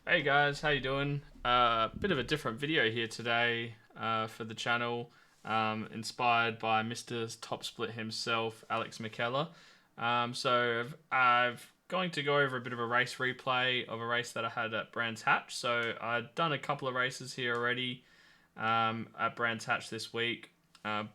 Hey guys, how you doing? Bit of a different video here today for the channel, inspired by Mr. Top Split himself, Alex McKellar. I've going to go over a bit of a race replay of a race that I had at Brands Hatch. So I've done a couple of races here already at Brands Hatch this week.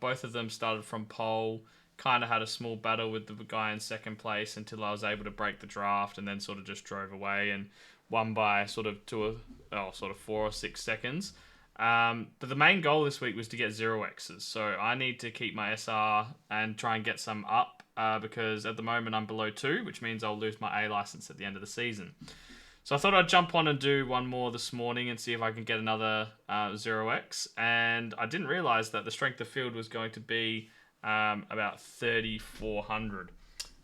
Both of them started from pole. Kind of had a small battle with the guy in second place until I was able to break the draft, and then sort of just drove away and won by sort of 4 or 6 seconds. But the main goal this week was to get 0x's. So I need to keep my SR and try and get some up because at the moment I'm below 2, which means I'll lose my A license at the end of the season. So I thought I'd jump on and do one more this morning and see if I can get another 0x. And I didn't realize that the strength of field was going to be about 3,400.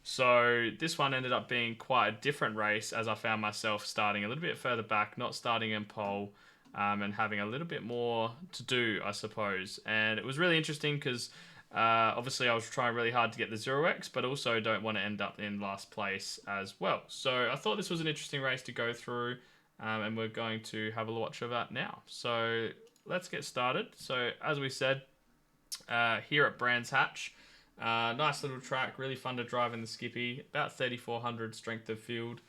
So this one ended up being quite a different race, as I found myself starting a little bit further back, not starting in pole, and having a little bit more to do, I suppose. And it was really interesting because obviously I was trying really hard to get the 0x, but also don't want to end up in last place as well. So I thought this was an interesting race to go through, and we're going to have a watch of that now. So let's get started. So as we said, here at Brands Hatch, nice little track, really fun to drive in the Skippy, about 3,400 strength of field,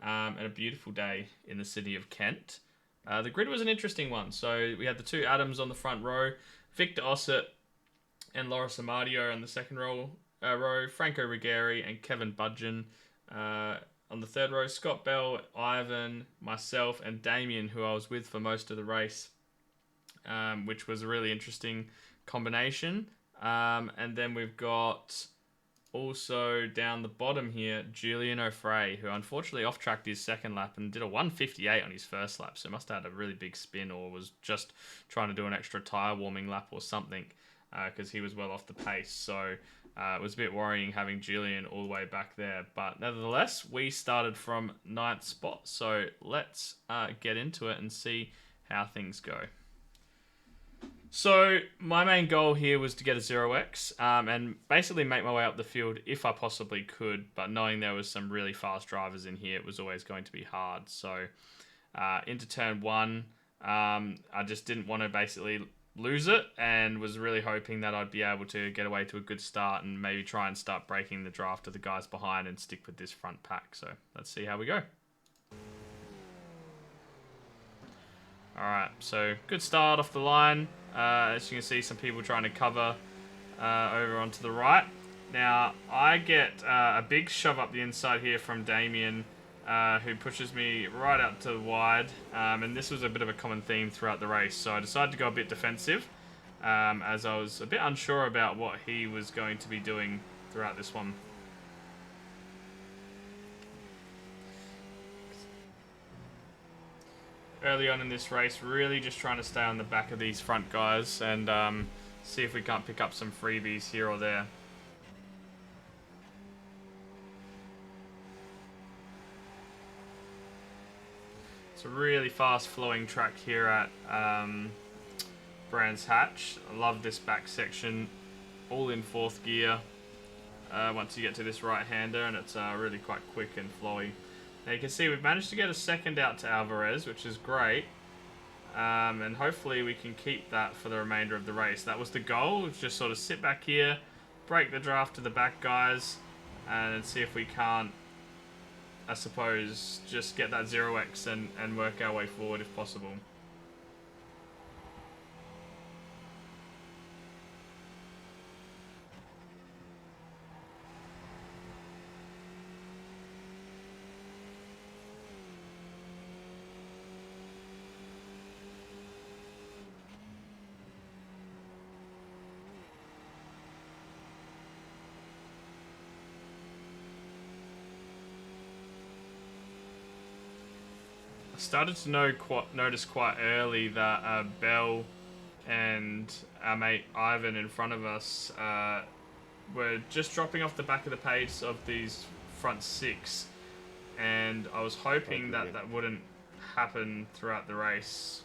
and a beautiful day in the city of Kent. The grid was an interesting one. So we had the two Adams on the front row, Victor Ossett and Loris Amadio on the second row, Franco Rigeri and Kevin Budgeon on the third row, Scott Bell, Ivan, myself and Damien, who I was with for most of the race, which was a really interesting combination. And then we've got also down the bottom here, Julian O'Fray, who unfortunately off-tracked his second lap and did a 158 on his first lap. So must have had a really big spin or was just trying to do an extra tyre warming lap or something because he was well off the pace. So it was a bit worrying having Julian all the way back there. But nevertheless, we started from 9th spot. So let's get into it and see how things go. So my main goal here was to get a 0x and basically make my way up the field if I possibly could, but knowing there was some really fast drivers in here, it was always going to be hard. So into turn 1, I just didn't want to basically lose it and was really hoping that I'd be able to get away to a good start and maybe try and start breaking the draft of the guys behind and stick with this front pack. So let's see how we go. Alright, so good start off the line. As you can see, some people trying to cover over onto the right. Now, I get a big shove up the inside here from Damien, who pushes me right out to the wide. And this was a bit of a common theme throughout the race, so I decided to go a bit defensive, as I was a bit unsure about what he was going to be doing throughout this one. Early on in this race, really just trying to stay on the back of these front guys and see if we can't pick up some freebies here or there. It's a really fast flowing track here at Brands Hatch. I love this back section, all in 4th gear once you get to this right hander, and it's really quite quick and flowy. Now you can see we've managed to get a second out to Alvarez, which is great. And hopefully we can keep that for the remainder of the race. That was the goal, just sort of sit back here, break the draft to the back guys, and see if we can't, I suppose, just get that 0x and work our way forward if possible. I started to notice quite early that Bell and our mate Ivan in front of us were just dropping off the back of the pace of these front 6, and I was hoping that that wouldn't happen throughout the race.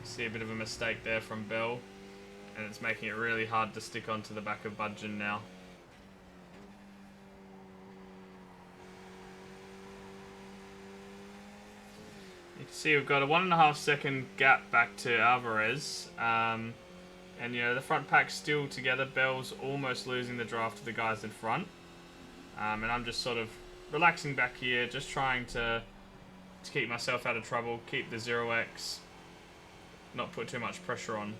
See a bit of a mistake there from Bell. and it's making it really hard to stick onto the back of Budgeon now. You can see we've got a 1.5 second gap back to Alvarez. And, you know, the front pack's still together. Bell's almost losing the draft to the guys in front. And I'm just sort of relaxing back here, just trying to keep myself out of trouble, keep the 0x, not put too much pressure on.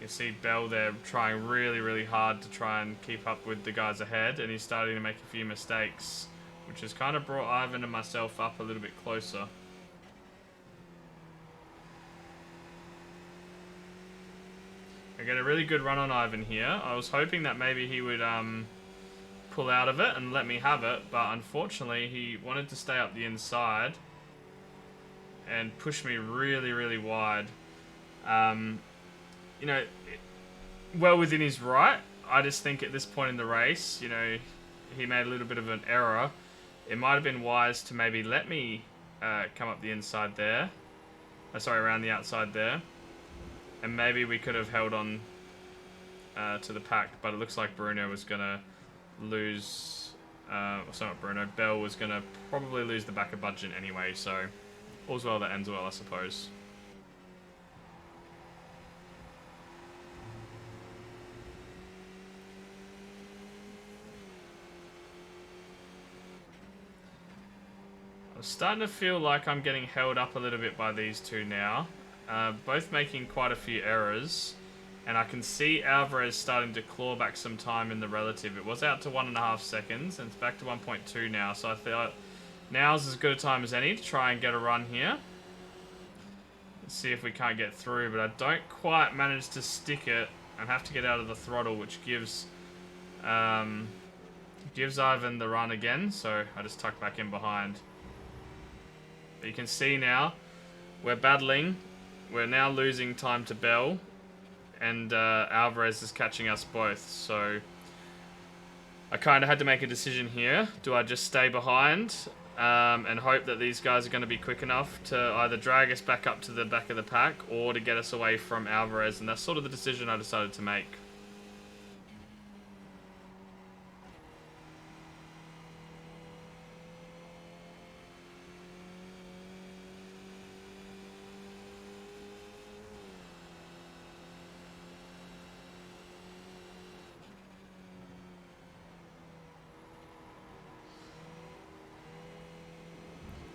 You see Bell there trying really hard to try and keep up with the guys ahead, and he's starting to make a few mistakes, which has kind of brought Ivan and myself up a little bit closer. I get a really good run on Ivan here. I was hoping that maybe he would pull out of it and let me have it, but unfortunately he wanted to stay up the inside and push me really wide. You know, well within his right. I just think at this point in the race, you know, he made a little bit of an error. It might have been wise to maybe let me come up the inside there. Around the outside there. And maybe we could have held on to the pack, but it looks like Bruno was going to lose... sorry, not Bruno. Bell was going to probably lose the back of Budgeon anyway, so all's well that ends well, I suppose. I'm starting to feel like I'm getting held up a little bit by these two now. Both making quite a few errors. And I can see Alvarez starting to claw back some time in the relative. It was out to 1.5 seconds, and it's back to 1.2 now. So I thought now's as good a time as any to try and get a run here. Let's see if we can't get through, but I don't quite manage to stick it and have to get out of the throttle, which gives Ivan the run again. So I just tuck back in behind. But you can see now, we're battling. We're now losing time to Bell. And Alvarez is catching us both. So I kind of had to make a decision here. Do I just stay behind and hope that these guys are going to be quick enough to either drag us back up to the back of the pack or to get us away from Alvarez? And that's sort of the decision I decided to make.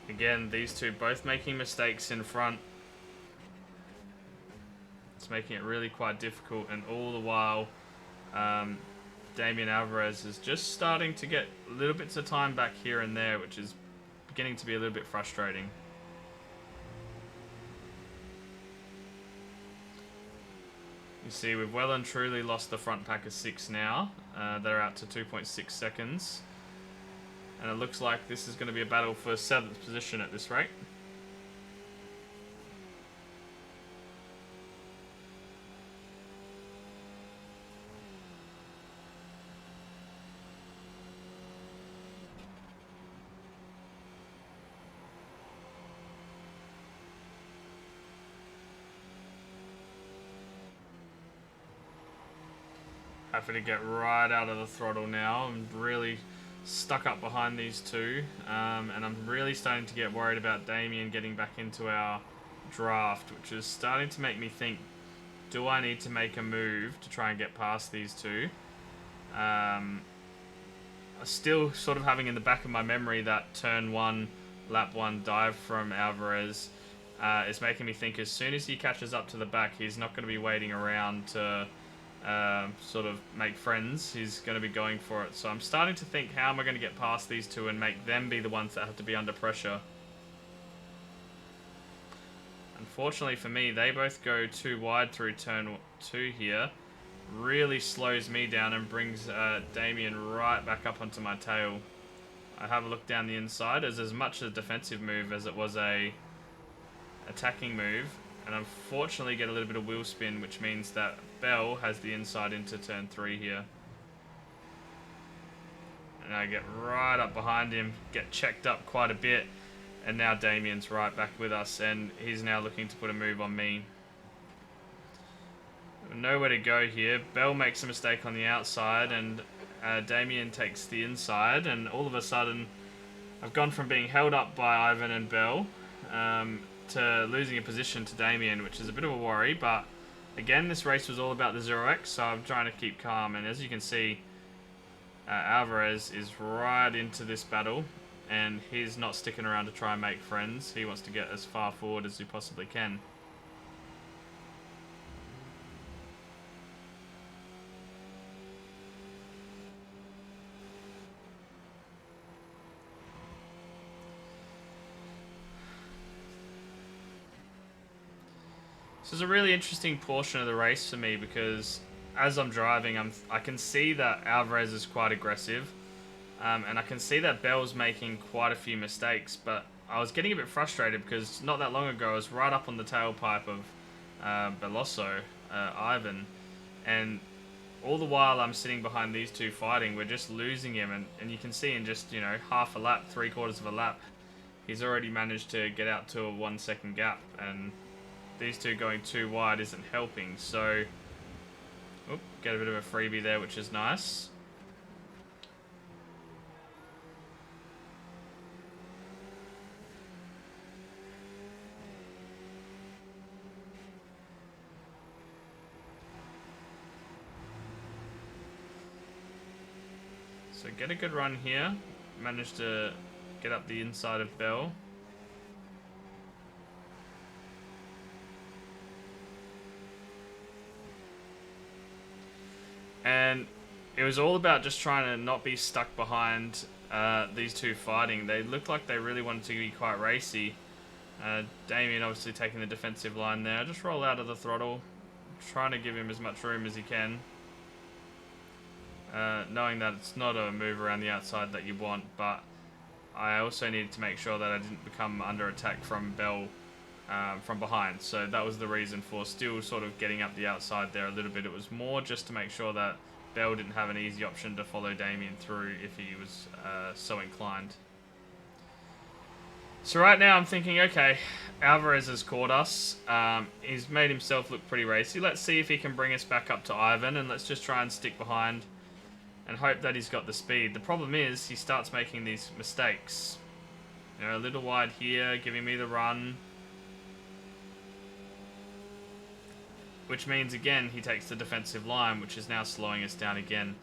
Again, these two both making mistakes in front. It's making it really quite difficult, and all the while, Damien Alvarez is just starting to get little bits of time back here and there, which is beginning to be a little bit frustrating. You see, we've well and truly lost the front pack of 6 now. They're out to 2.6 seconds. And it looks like this is going to be a battle for 7th position at this rate. Happy to get right out of the throttle now. I'm really stuck up behind these two, and I'm really starting to get worried about Damien getting back into our draft, which is starting to make me think, do I need to make a move to try and get past these two? I'm still sort of having in the back of my memory that turn 1, lap 1 dive from Alvarez. Is making me think as soon as he catches up to the back, he's not going to be waiting around to sort of make friends. He's going to be going for it. So I'm starting to think, how am I going to get past these two and make them be the ones that have to be under pressure? Unfortunately for me, they both go too wide through turn 2 here. Really slows me down and brings Damien right back up onto my tail. I have a look down the inside as much a defensive move as it was a attacking move. And unfortunately get a little bit of wheel spin, which means that Bell has the inside into turn 3 here. And I get right up behind him, get checked up quite a bit. And now Damien's right back with us, and he's now looking to put a move on me. Nowhere to go here. Bell makes a mistake on the outside, and Damien takes the inside, and all of a sudden I've gone from being held up by Ivan and Bell to losing a position to Damien, which is a bit of a worry, but again, this race was all about the 0x, so I'm trying to keep calm, and as you can see, Alvarez is right into this battle, and he's not sticking around to try and make friends. He wants to get as far forward as he possibly can. This is a really interesting portion of the race for me because as I'm driving, I can see that Alvarez is quite aggressive, and I can see that Bell's making quite a few mistakes, but I was getting a bit frustrated because not that long ago I was right up on the tailpipe of Beloso, Ivan, and all the while I'm sitting behind these two fighting, we're just losing him, and you can see in just, you know, half a lap, 3/4 of a lap, he's already managed to get out to a 1 second gap, and these two going too wide isn't helping, so get a bit of a freebie there, which is nice. So get a good run here, managed to get up the inside of Bell. And it was all about just trying to not be stuck behind these two fighting. They looked like they really wanted to be quite racy. Damien obviously taking the defensive line there. Just roll out of the throttle, trying to give him as much room as he can. Knowing that it's not a move around the outside that you want, but I also needed to make sure that I didn't become under attack from Bell from behind. So that was the reason for still sort of getting up the outside there a little bit. It was more just to make sure that Bell didn't have an easy option to follow Damien through if he was so inclined. So right now I'm thinking, okay, Alvarez has caught us. He's made himself look pretty racy. Let's see if he can bring us back up to Ivan, and let's just try and stick behind and hope that he's got the speed. The problem is he starts making these mistakes. You know, a little wide here, giving me the run. Which means, again, he takes the defensive line, which is now slowing us down again.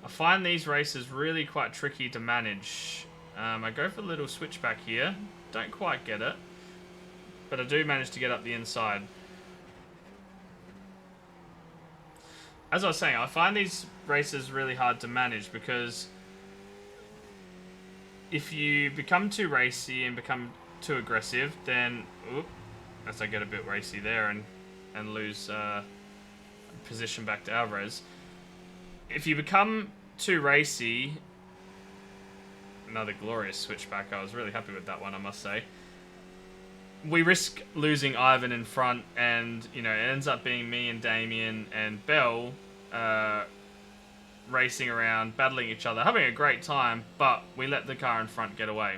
I find these races really quite tricky to manage. I go for the little switchback here. Don't quite get it. But I do manage to get up the inside. As I was saying, I find these races really hard to manage because if you become too racy and become too aggressive, then... as I get a bit racy there and lose position back to Alvarez. If you become too racy, another glorious switchback. I was really happy with that one, I must say. We risk losing Ivan in front, and you know it ends up being me and Damien and Bell racing around, battling each other, having a great time, but we let the car in front get away.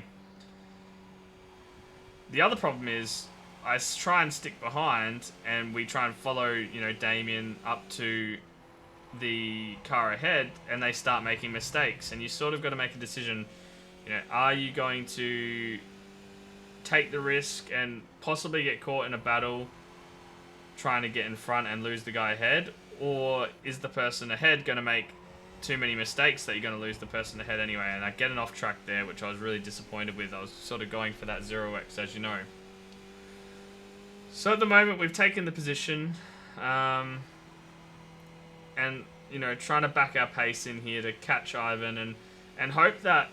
The other problem is I try and stick behind, and we try and follow, you know, Damien up to the car ahead, and they start making mistakes, and you sort of got to make a decision. You know, are you going to take the risk and possibly get caught in a battle trying to get in front and lose the guy ahead, or is the person ahead going to make too many mistakes that you're going to lose the person ahead anyway? And I get an off track there, which I was really disappointed with. I was sort of going for that 0x, as you know. So at the moment we've taken the position, and you know, trying to back our pace in here to catch Ivan, and hope that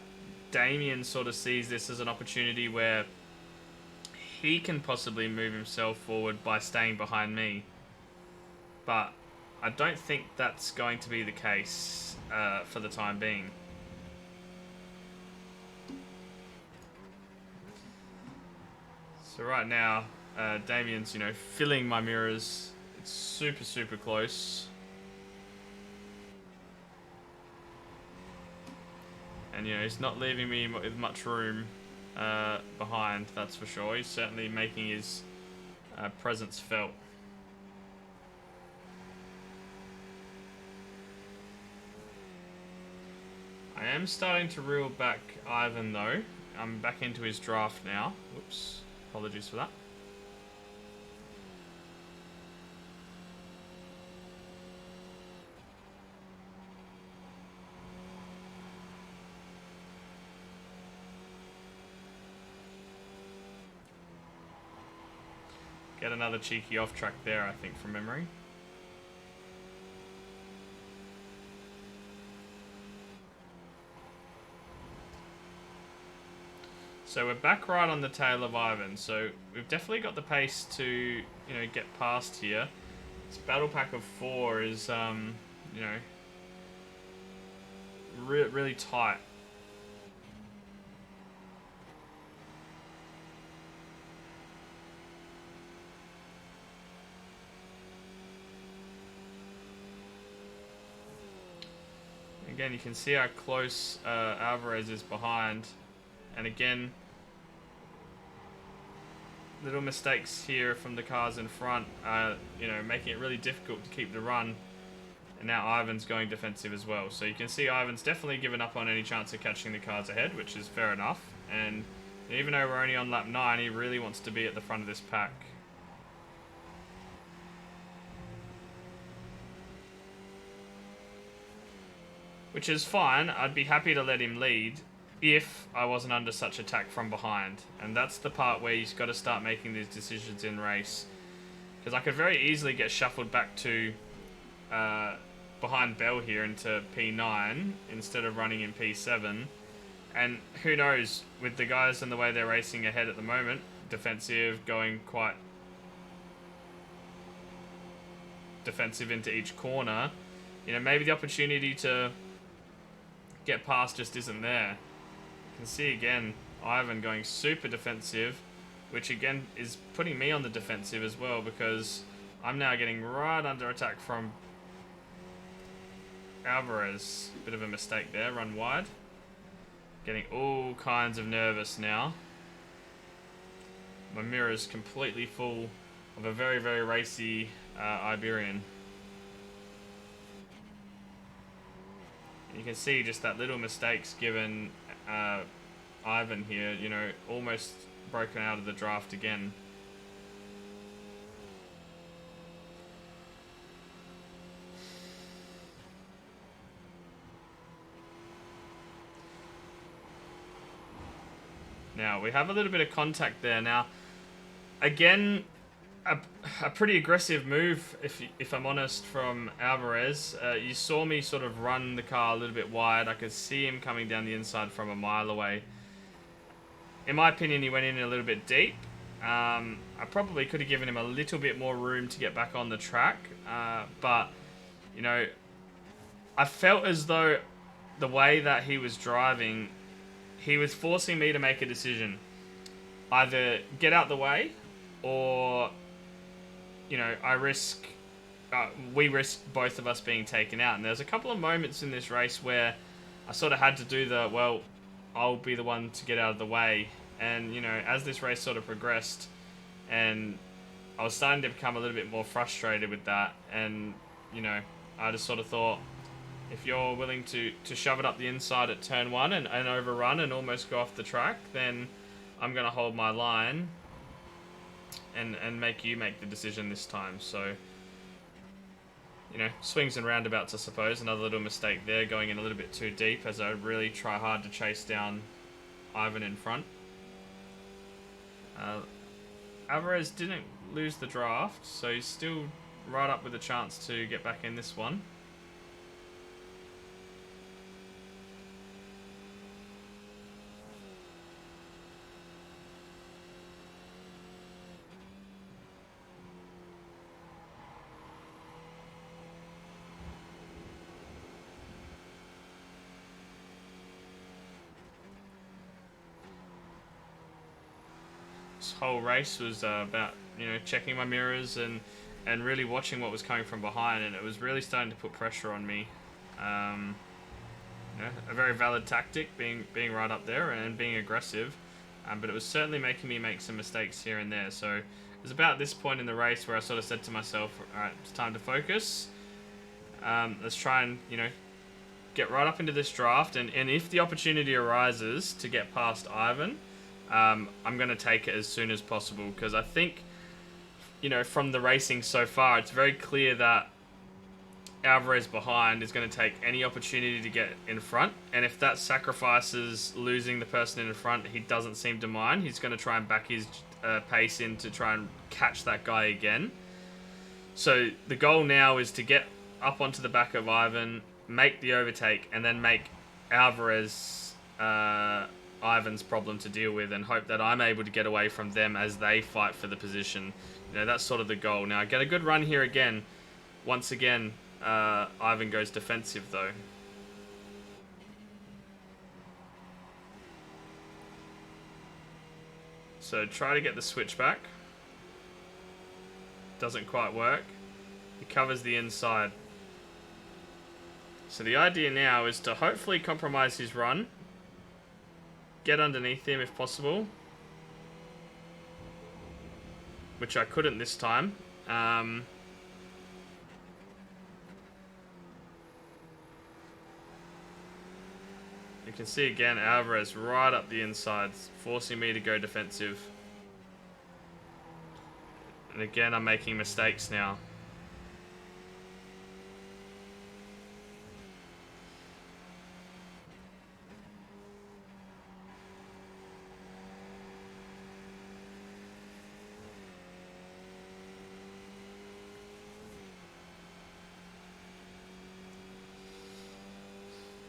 Damien sort of sees this as an opportunity where he can possibly move himself forward by staying behind me. But I don't think that's going to be the case for the time being. So right now, Damien's, you know, filling my mirrors. It's super, super close. And And, you know, he's not leaving me with much room behind, that's for sure. He's certainly making his presence felt. I am starting to reel back Ivan though. I'm back into his draft now. Whoops, apologies for that. Get another cheeky off track there, I think, from memory. So we're back right on the tail of Ivan. So we've definitely got the pace to, you know, get past here. This battle pack of 4 is, you know, really tight. Again, you can see how close Alvarez is behind. And again, little mistakes here from the cars in front, you know, making it really difficult to keep the run. And now Ivan's going defensive as well. So you can see Ivan's definitely given up on any chance of catching the cars ahead, which is fair enough. And even though we're only on lap 9, he really wants to be at the front of this pack. Which is fine. I'd be happy to let him lead if I wasn't under such attack from behind. And that's the part where you've got to start making these decisions in race. Because I could very easily get shuffled back to behind Bell here into P9 instead of running in P7. And who knows, with the guys and the way they're racing ahead at the moment, defensive, going quite defensive into each corner, you know, maybe the opportunity to get past just isn't there. You can see again Ivan going super defensive, which again is putting me on the defensive as well, because I'm now getting right under attack from Alvarez. Bit of a mistake there, run wide. Getting all kinds of nervous now. My mirror's completely full of a very, very racy Iberian. You can see just that little mistakes given Ivan here, you know, almost broken out of the draft again. Now, we have a little bit of contact there. Now, again, a pretty aggressive move, if I'm honest, from Alvarez. You saw me sort of run the car a little bit wide. I could see him coming down the inside from a mile away. In my opinion, he went in a little bit deep. I probably could have given him a little bit more room to get back on the track. But, you know, I felt as though the way that he was driving, he was forcing me to make a decision. Either get out the way or, you know, we risk both of us being taken out. And there's a couple of moments in this race where I sort of had to do the, well, I'll be the one to get out of the way. And, you know, as this race sort of progressed, and I was starting to become a little bit more frustrated with that. And, you know, I just sort of thought, if you're willing to shove it up the inside at turn 1 and overrun and almost go off the track, then I'm going to hold my line and make you make the decision this time. So, you know, swings and roundabouts, I suppose. Another little mistake there, going in a little bit too deep as I really try hard to chase down Ivan in front. Alvarez didn't lose the draft, so he's still right up with a chance to get back in this one. This whole race was about, you know, checking my mirrors and really watching what was coming from behind, and it was really starting to put pressure on me. You know, a very valid tactic, being right up there and being aggressive. But it was certainly making me make some mistakes here and there. So it was about this point in the race where I sort of said to myself, all right, it's time to focus. Let's try and, get right up into this draft. And if the opportunity arises to get past Ivan, I'm going to take it as soon as possible. Because I think, from the racing so far, it's very clear that Alvarez behind is going to take any opportunity to get in front, and if that sacrifices losing the person in front, he doesn't seem to mind. He's going to try and back his pace in to try and catch that guy again. So the goal now is to get up onto the back of Ivan, make the overtake, and then make Alvarez Ivan's problem to deal with, and hope that I'm able to get away from them as they fight for the position. That's sort of the goal. Now I get a good run here again. Once again, Ivan goes defensive though. So try to get the switch back. Doesn't quite work. He covers the inside. So the idea now is to hopefully compromise his run. Get underneath him if possible. Which I couldn't this time. You can see again Alvarez right up the insides, forcing me to go defensive. And again, I'm making mistakes now.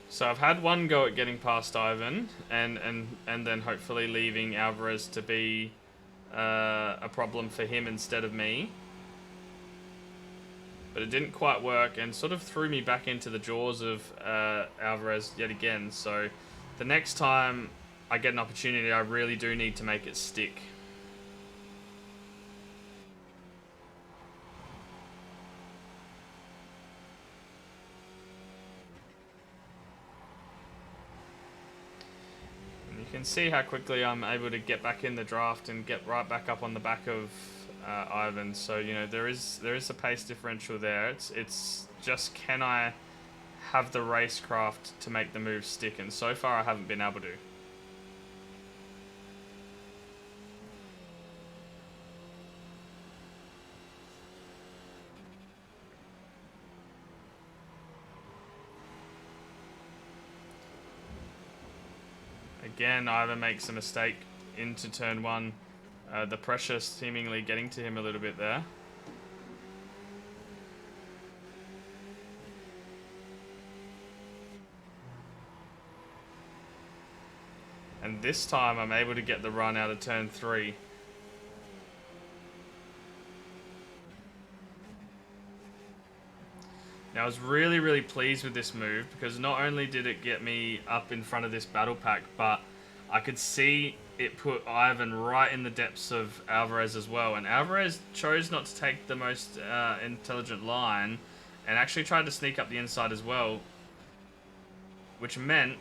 So I've had one go at getting past Ivan, and then hopefully leaving Alvarez to be a problem for him instead of me. But it didn't quite work, and sort of threw me back into the jaws of Alvarez yet again. So the next time I get an opportunity, I really do need to make it stick. You can see how quickly I'm able to get back in the draft and get right back up on the back of Ivan. So there is a pace differential there. It's just, can I have the racecraft to make the move stick? And so far I haven't been able to. Again, Ivan makes a mistake into turn one. The pressure seemingly getting to him a little bit there. And this time I'm able to get the run out of turn three. Now I was really, really pleased with this move, because not only did it get me up in front of this battle pack, but I could see it put Ivan right in the depths of Alvarez as well. And Alvarez chose not to take the most intelligent line, and actually tried to sneak up the inside as well, which meant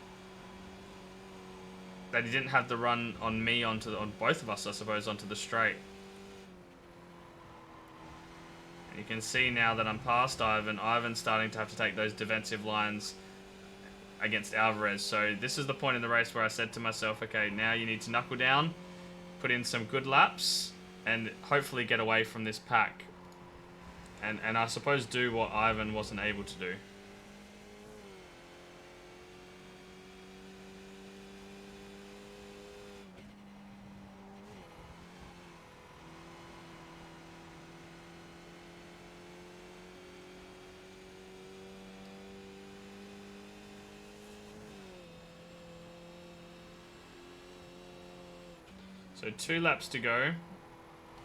that he didn't have the run on me on both of us, I suppose, onto the straight. You can see now that I'm past Ivan. Ivan's starting to have to take those defensive lines against Alvarez. So this is the point in the race where I said to myself, okay, now you need to knuckle down, put in some good laps, and hopefully get away from this pack. And I suppose do what Ivan wasn't able to do. So 2 laps to go,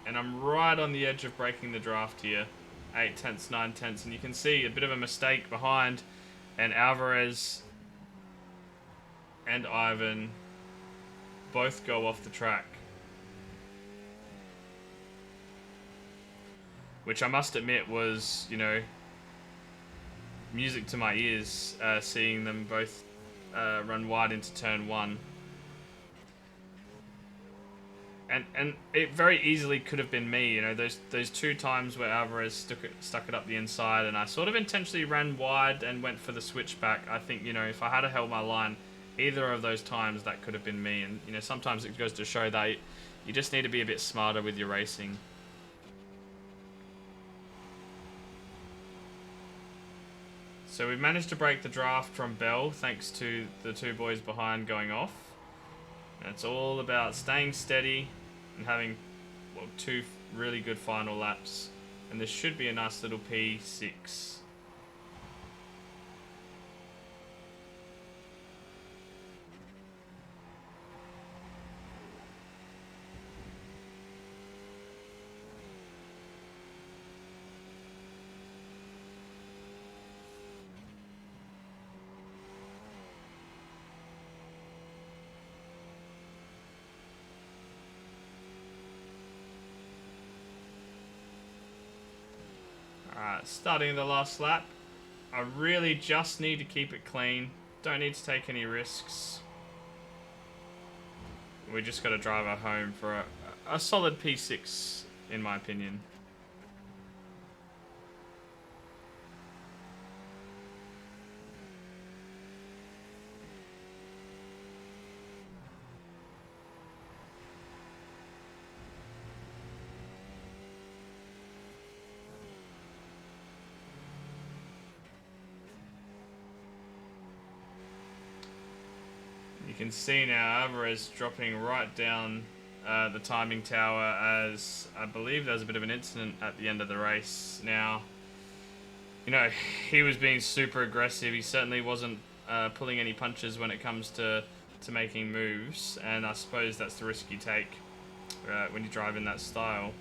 and I'm right on the edge of breaking the draft here. 8 tenths, 9 tenths, and you can see a bit of a mistake behind, and Alvarez and Ivan both go off the track. Which I must admit was, music to my ears, seeing them both run wide into turn 1. And it very easily could have been me, you know, those 2 times where Alvarez stuck it up the inside, and I sort of intentionally ran wide and went for the switchback. I think, you know, if I had held my line, either of those times, that could have been me. And, you know, sometimes it goes to show that you just need to be a bit smarter with your racing. So we've managed to break the draft from Bell, thanks to the 2 boys behind going off. And it's all about staying steady and having 2 really good final laps. And this should be a nice little P6. Alright, starting the last lap. I really just need to keep it clean. Don't need to take any risks. We just got to drive her home for a solid P6, in my opinion. You can see now Alvarez dropping right down the timing tower, as I believe there was a bit of an incident at the end of the race. Now, you know, he was being super aggressive. He certainly wasn't pulling any punches when it comes to making moves, and I suppose that's the risk you take when you drive in that style.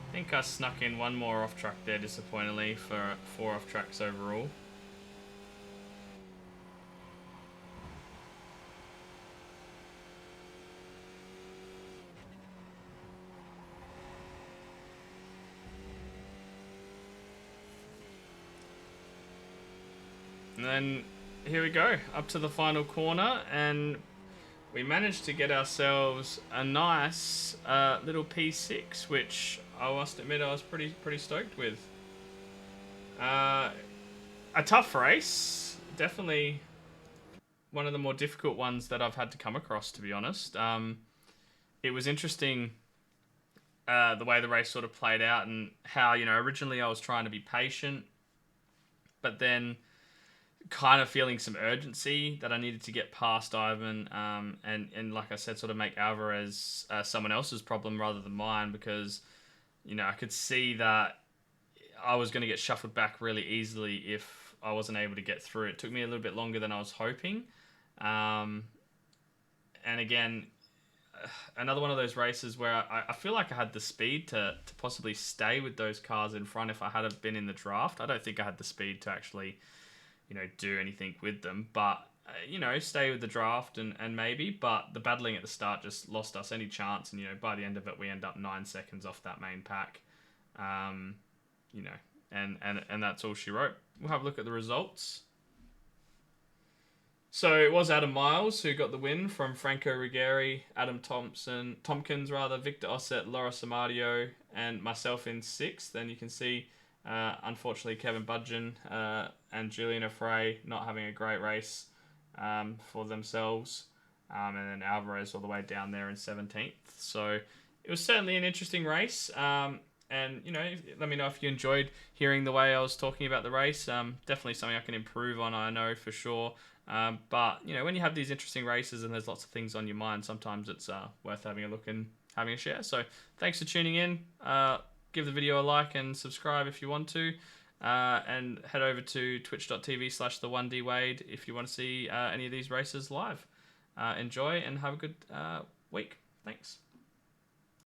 I think I snuck in one more off track there, disappointingly, for 4 off tracks overall. And then here we go, up to the final corner, and we managed to get ourselves a nice little P6, which I must admit I was pretty stoked with. A tough race, definitely one of the more difficult ones that I've had to come across, to be honest. It was interesting the way the race sort of played out, and how, you know, originally I was trying to be patient, but then kind of feeling some urgency that I needed to get past Ivan, and like I said, sort of make Alvarez someone else's problem rather than mine, because, you know, I could see that I was going to get shuffled back really easily if I wasn't able to get through. It took me a little bit longer than I was hoping. And again, another one of those races where I feel like I had the speed to possibly stay with those cars in front if I had been in the draft. I don't think I had the speed to actually, you know, do anything with them, but you know, stay with the draft and maybe, but the battling at the start just lost us any chance, and, you know, by the end of it we end up 9 seconds off that main pack. You know, and that's all she wrote. We'll have a look at the results. So it was Adam Miles who got the win from Franco Ruggieri, Adam Tompkins, Victor Osset, Laura Samadio, and myself in 6th. Then you can see, unfortunately, Kevin Budgeon and Julian Frey not having a great race for themselves, and then Alvarez all the way down there in 17th. So it was certainly an interesting race. And, you know, let me know if you enjoyed hearing the way I was talking about the race. Definitely something I can improve on, I know for sure. But, you know, when you have these interesting races and there's lots of things on your mind, sometimes it's worth having a look and having a share. So thanks for tuning in. Give the video a like and subscribe if you want to. And head over to twitch.tv/the1dwade if you want to see any of these races live. Enjoy and have a good week. Thanks.